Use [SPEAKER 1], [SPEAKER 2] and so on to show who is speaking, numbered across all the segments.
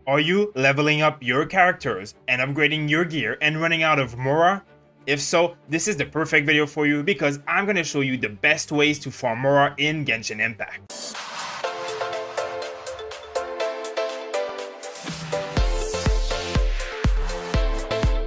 [SPEAKER 1] Are you leveling up your characters and upgrading your gear and running out of Mora? If so, this is the perfect video for you because I'm going to show you the best ways to farm Mora in Genshin Impact.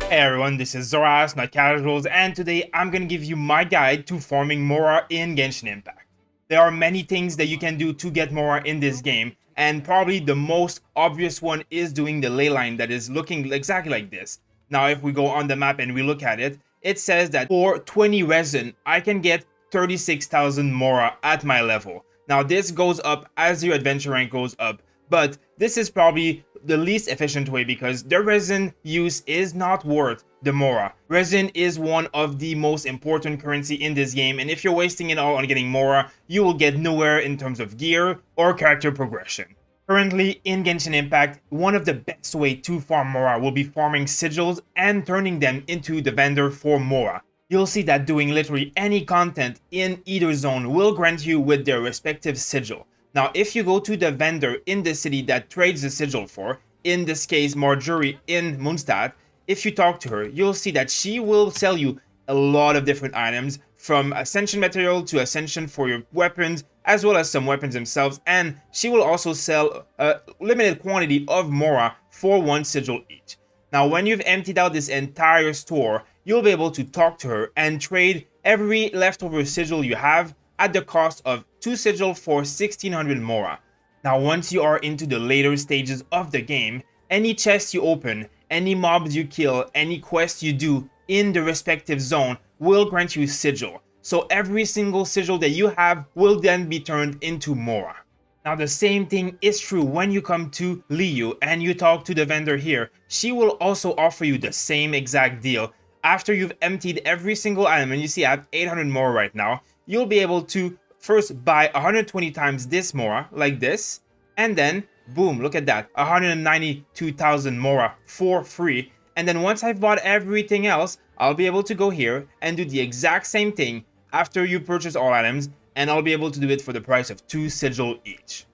[SPEAKER 1] Hey everyone, this is Zoras, not Casuals, and today I'm going to give you my guide to farming Mora in Genshin Impact. There are many things that you can do to get Mora in this game, and probably the most obvious one is doing the Ley Line that is looking exactly like this. Now if we go on the map and we look at it, it says that for 20 resin, I can get 36,000 Mora at my level. Now this goes up as your adventure rank goes up, but this is probably the least efficient way because the resin use is not worth the Mora. Resin is one of the most important currency in this game, and if you're wasting it all on getting Mora, you will get nowhere in terms of gear or character progression. Currently in Genshin Impact, one of the best way to farm Mora will be farming sigils and turning them into the vendor for Mora. You'll see that doing literally any content in either zone will grant you with their respective sigil. Now, if you go to the vendor in the city that trades the sigil for, in this case Marjorie in Mondstadt, if you talk to her, you'll see that she will sell you a lot of different items, from ascension material to ascension for your weapons, as well as some weapons themselves, and she will also sell a limited quantity of Mora for one sigil each. Now, when you've emptied out this entire store, you'll be able to talk to her and trade every leftover sigil you have at the cost of 2 sigil for 1600 Mora. Now, once you are into the later stages of the game, any chest you open, any mobs you kill, any quest you do in the respective zone will grant you sigil. So every single sigil that you have will then be turned into Mora. Now the same thing is true when you come to Liu and you talk to the vendor here. She will also offer you the same exact deal. After you've emptied every single item, and you see I have 800 Mora right now, you'll be able to first buy 120 times this Mora, like this, and then boom, look at that, 192,000 Mora for free. And then once I've bought everything else, I'll be able to go here and do the exact same thing after you purchase all items, and I'll be able to do it for the price of 2 sigil each.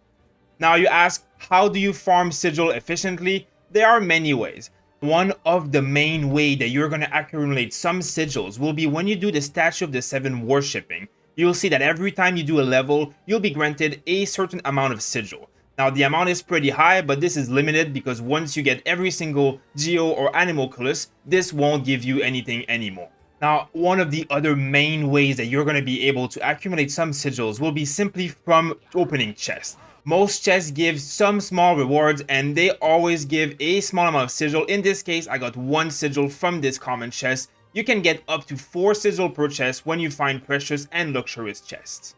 [SPEAKER 1] Now you ask, how do you farm sigil efficiently? There are many ways. One of the main way that you're going to accumulate some sigils will be when you do the Statue of the Seven worshipping. You'll see that every time you do a level, you'll be granted a certain amount of sigil. Now the amount is pretty high, but this is limited because once you get every single geo or animalculus, this won't give you anything anymore. Now, one of the other main ways that you're going to be able to accumulate some sigils will be simply from opening chests. Most chests give some small rewards, and they always give a small amount of sigil. In this case, I got 1 sigil from this common chest. You can get up to 4 sigil per chest when you find precious and luxurious chests.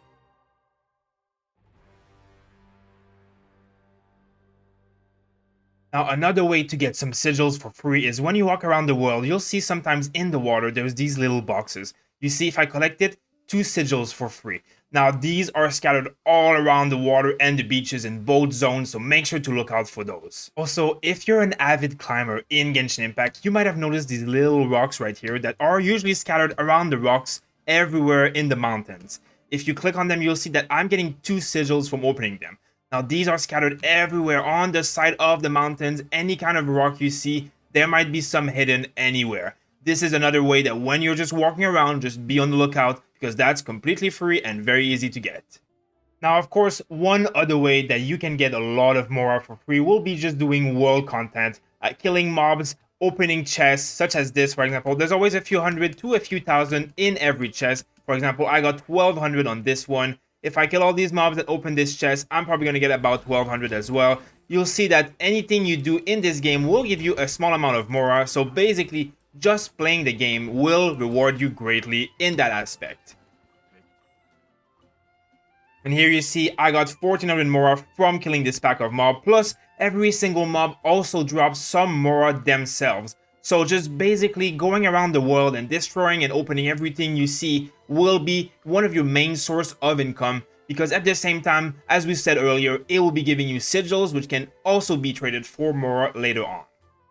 [SPEAKER 1] Now, another way to get some sigils for free is when you walk around the world, you'll see sometimes in the water, there's these little boxes. You see, if I collect it, 2 sigils for free. Now, these are scattered all around the water and the beaches in both zones, so make sure to look out for those. Also, if you're an avid climber in Genshin Impact, you might have noticed these little rocks right here that are usually scattered around the rocks everywhere in the mountains. If you click on them, you'll see that I'm getting 2 sigils from opening them. Now, these are scattered everywhere on the side of the mountains. Any kind of rock you see, there might be some hidden anywhere. This is another way that when you're just walking around, just be on the lookout, because that's completely free and very easy to get. Now, of course, one other way that you can get a lot of Mora for free will be just doing world content, killing mobs, opening chests, such as this, for example. There's always a few hundred to a few thousand in every chest. For example, I got 1200 on this one. If I kill all these mobs that open this chest, I'm probably going to get about 1200 as well. You'll see that anything you do in this game will give you a small amount of Mora, so basically just playing the game will reward you greatly in that aspect. And here you see I got 1400 Mora from killing this pack of mob, plus every single mob also drops some Mora themselves. So just basically going around the world and destroying and opening everything you see will be one of your main source of income, because at the same time, as we said earlier, it will be giving you sigils, which can also be traded for Mora later on.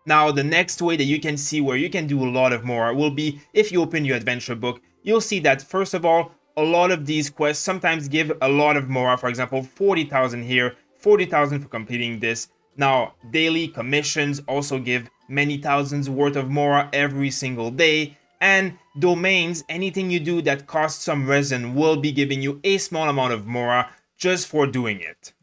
[SPEAKER 1] Now, the next way that you can see where you can do a lot of Mora will be if you open your adventure book. You'll see that, first of all, a lot of these quests sometimes give a lot of Mora. For example, 40,000 here, 40,000 for completing this. Now, daily commissions also give many thousands worth of Mora every single day, and domains, anything you do that costs some resin will be giving you a small amount of Mora just for doing it.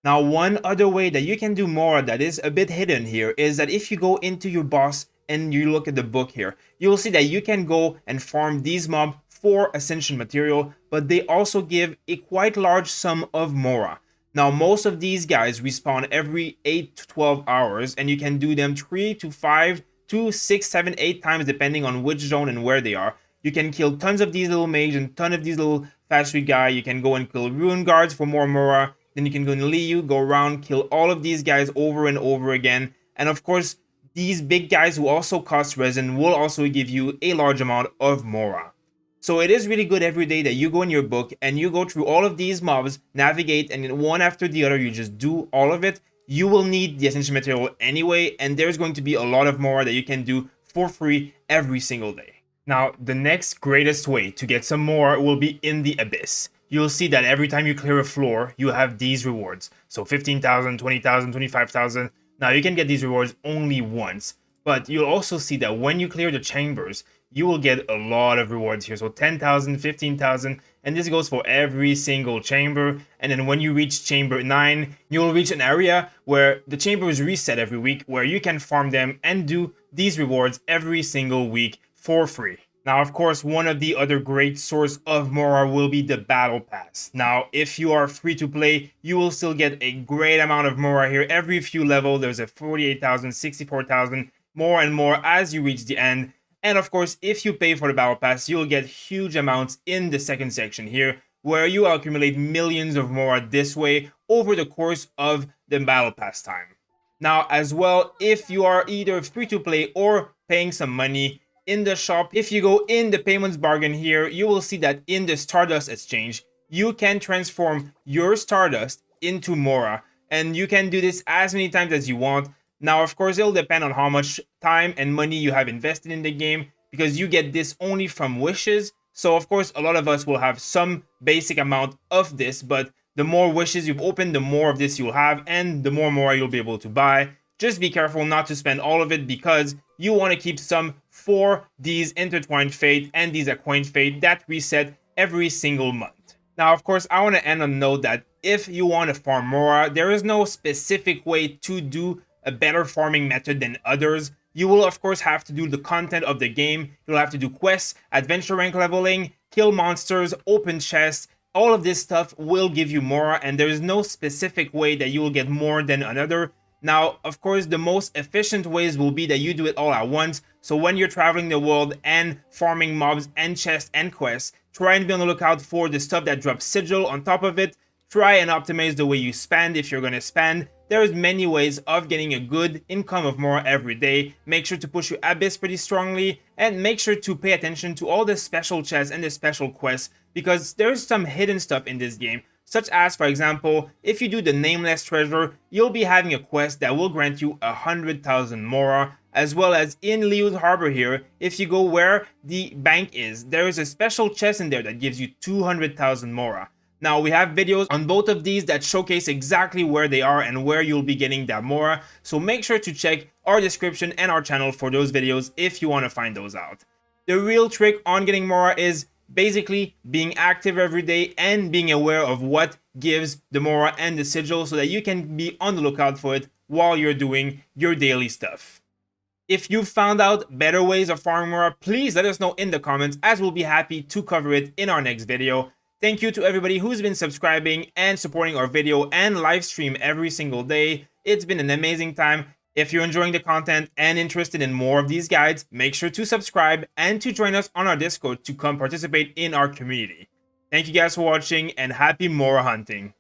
[SPEAKER 1] Now, one other way that you can do Mora that is a bit hidden here is that if you go into your boss and you look at the book here, you'll see that you can go and farm these mobs for Ascension material, but they also give a quite large sum of Mora. Now, most of these guys respawn every 8 to 12 hours, and you can do them 3 to 5 to 6, 7, 8 times depending on which zone and where they are. You can kill tons of these little mages and tons of these little fast street guys. You can go and kill Rune Guards for more Mora. Then you can go in Liu, go around, kill all of these guys over and over again. And of course, these big guys who also cost resin will also give you a large amount of Mora. So it is really good every day that you go in your book and you go through all of these mobs, navigate, and one after the other, you just do all of it. You will need the Ascension material anyway, and there's going to be a lot of Mora that you can do for free every single day. Now, the next greatest way to get some more will be in the Abyss. You'll see that every time you clear a floor, you have these rewards. So 15,000, 20,000, 25,000. Now, you can get these rewards only once. But you'll also see that when you clear the chambers, you will get a lot of rewards here. So 10,000, 15,000, and this goes for every single chamber. And then when you reach chamber 9, you'll reach an area where the chamber is reset every week, where you can farm them and do these rewards every single week for free. Now, of course, one of the other great source of Mora will be the Battle Pass. Now, if you are free to play, you will still get a great amount of Mora here. Every few levels, there's a 48,000, 64,000, more and more as you reach the end. And of course, if you pay for the Battle Pass, you'll get huge amounts in the second section here, where you accumulate millions of Mora this way over the course of the Battle Pass time. Now, as well, if you are either free to play or paying some money, in the shop, if you go in the payments bargain here, you will see that in the Stardust exchange, you can transform your Stardust into Mora, and you can do this as many times as you want. Now, of course, it'll depend on how much time and money you have invested in the game, because you get this only from wishes. So, of course, a lot of us will have some basic amount of this, but the more wishes you've opened, the more of this you'll have, and the more Mora you'll be able to buy. Just be careful not to spend all of it, because you want to keep some for these Intertwined Fate and these Acquaint Fate that reset every single month. Now, of course, I want to end on a note that if you want to farm Mora, there is no specific way to do a better farming method than others. You will, of course, have to do the content of the game. You'll have to do quests, adventure rank leveling, kill monsters, open chests. All of this stuff will give you Mora, and there is no specific way that you will get more than another. Now, of course, the most efficient ways will be that you do it all at once. So when you're traveling the world and farming mobs and chests and quests, try and be on the lookout for the stuff that drops sigil on top of it. Try and optimize the way you spend if you're going to spend. There's many ways of getting a good income of Mora every day. Make sure to push your Abyss pretty strongly, and make sure to pay attention to all the special chests and the special quests, because there's some hidden stuff in this game. Such as, for example, if you do the Nameless Treasure, you'll be having a quest that will grant you 100,000 Mora, as well as in Liu's Harbor here, if you go where the bank is, there is a special chest in there that gives you 200,000 Mora. Now, we have videos on both of these that showcase exactly where they are and where you'll be getting that Mora, so make sure to check our description and our channel for those videos if you want to find those out. The real trick on getting Mora is basically being active every day and being aware of what gives the Mora and the sigil, so that you can be on the lookout for it while you're doing your daily stuff. If you've found out better ways of farming Mora, please let us know in the comments, as we'll be happy to cover it in our next video. Thank you to everybody who's been subscribing and supporting our video and live stream every single day. It's been an amazing time. If you're enjoying the content and interested in more of these guides, make sure to subscribe and to join us on our Discord to come participate in our community. Thank you guys for watching, and happy Mora hunting.